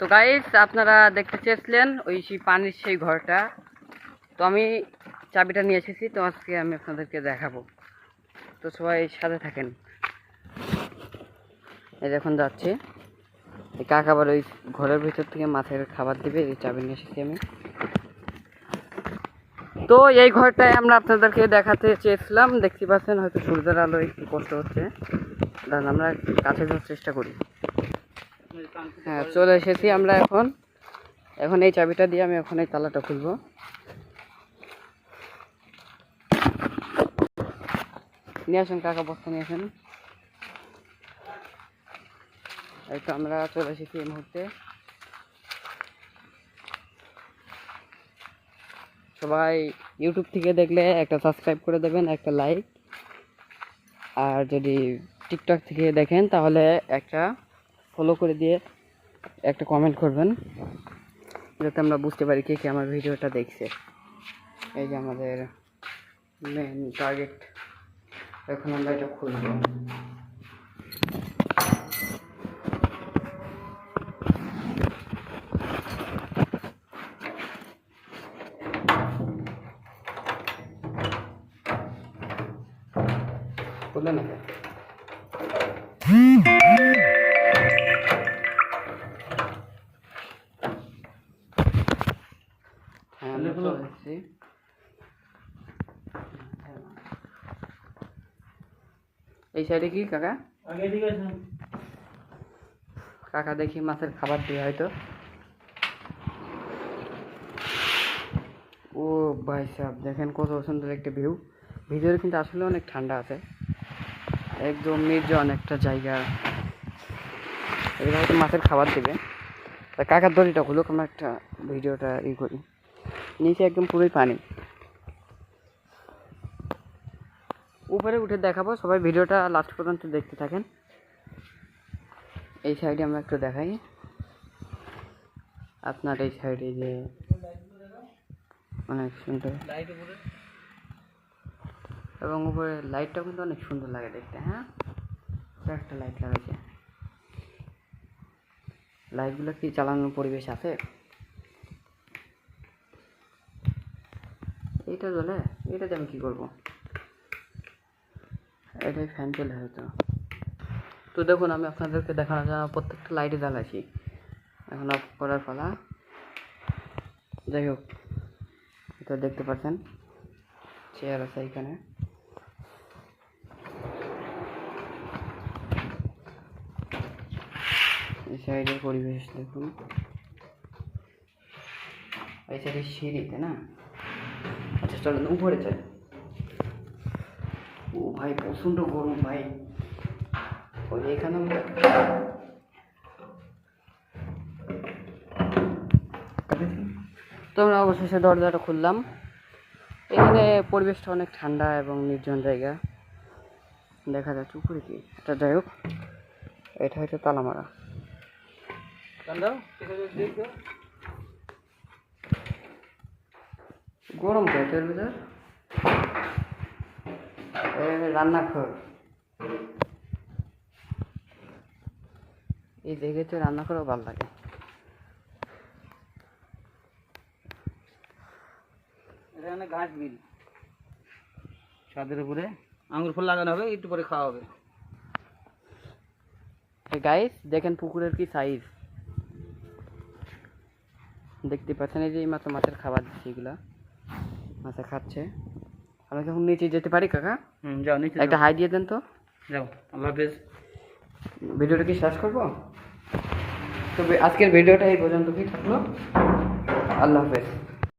তো গাইস আপনারা দেখতে চেয়েছিলেন ওই সেই পানির সেই ঘরটা, তো আমি চাবিটা নিয়ে এসেছি, তো আজকে আমি আপনাদেরকে দেখাবো। তো সবাই সাথে থাকেন। এই দেখুন যাচ্ছে এই কাকা আবার ওই ঘরের ভিতর থেকে মাছের খাবার দিবে, এই চাবি নিয়ে এসেছি আমি। তো এই ঘরটায় আমরা আপনাদেরকে দেখাতে চেয়েছিলাম, দেখতে পাচ্ছেন হয়তো সূর্যের আলো একটু কষ্ট হচ্ছে, দাঁড়ান আমরা কাছে যাওয়ার চেষ্টা করি। হ্যাঁ চলে এসেছি আমরা। এখন এই চাবিটা দিয়ে আমি এখন এই তালাটা খুলবো। নিয়ে আসেন কাকা, বস্তা নিয়ে আসেন। এই তো আমরা চলে এসেছি এই মুহূর্তে। সবাই ইউটিউব থেকে দেখলে একটা সাবস্ক্রাইব করে দেবেন, একটা লাইক, আর যদি টিকটক থেকে দেখেন তাহলে একটা ফলো করে দিয়ে একটা কমেন্ট করবেন, যাতে আমরা বুঝতে পারি কে কে আমার ভিডিওটা দেখছে। এই যে আমাদের মেন টার্গেট। এখন আমরা এটা খুলব। খুললে না এই সাইডে কি কাকা? কাকা দেখি মাছের খাবার দিয়ে হয়তো। ও ভাই সাহেব দেখেন কত সুন্দর একটা ভিউ। ভিতরে কিন্তু আসলে অনেক ঠান্ডা আছে, একদম নির্জন একটা জায়গা। এগুলো হয়তো মাছের খাবার দেবে। তা কাকার দড়িটা খুলুক, আমরা একটা ভিডিওটা করি। নিচে একদম পুরোই পানি, উপরে উঠে দেখাবো। সবাই ভিডিওটা লাস্ট পর্যন্ত দেখতে থাকেন। এই সাইডে আমরা একটু দেখাই আপনার, এই সাইডে যে অনেক সুন্দর এবং উপরে লাইটটাও কিন্তু অনেক সুন্দর লাগে দেখতে। হ্যাঁ একটা লাইট লাগাইছে। লাইটগুলো কি চালানোর পরিবেশ আছে? এইটা জ্বলে, এটাতে আমি কী করবো? এটাই ফ্যান চলে হয়তো। তো দেখুন আমি আপনাদেরকে দেখানোর জন্য প্রত্যেকটা লাইটে জ্বালাইছি। এখন অফ করার পালা। যাই হোক, এটা দেখতে পাচ্ছেন চেয়ার আছে এখানে। এই সাইডের পরিবেশ দেখুন। এই সাইডের সিঁড়িতে না। আচ্ছা চলেন উপরে চাই। ও ভাই প্রচণ্ড গরম ভাই। ওই এখানে তো আমরা অবশেষে দরজাটা খুললাম। এখানে পরিবেশটা অনেক ঠান্ডা এবং নির্জন জায়গা দেখা যাচ্ছে। উপরে কি এটা, যাই হোক এটা হয়তো তালা মারা। গরম তো এর ভিতর। রান্নাঘর, এই দেখেছে রান্না করেও ভালো লাগে। এখানে ঘাস বিল, ছাদের উপরে আঙুর ফুল লাগানো হবে, একটু পরে খাওয়া হবে। গাইস দেখেন পুকুরের কি সাইজ, দেখতে পাচ্ছেন। এই যে মাত্র মাছের খাবার দিচ্ছে, এগুলা মাছে খাচ্ছে। আমরা এখন নিচে যেতে পারি কাকা? যাও নিচে, একটা হাই দিয়ে দেন তো। যাও, আল্লাহ হাফেজ। ভিডিওটা কি শেষ করবো? তো আজকের ভিডিওটা এই পর্যন্ত কি থাকলো। আল্লাহ হাফেজ।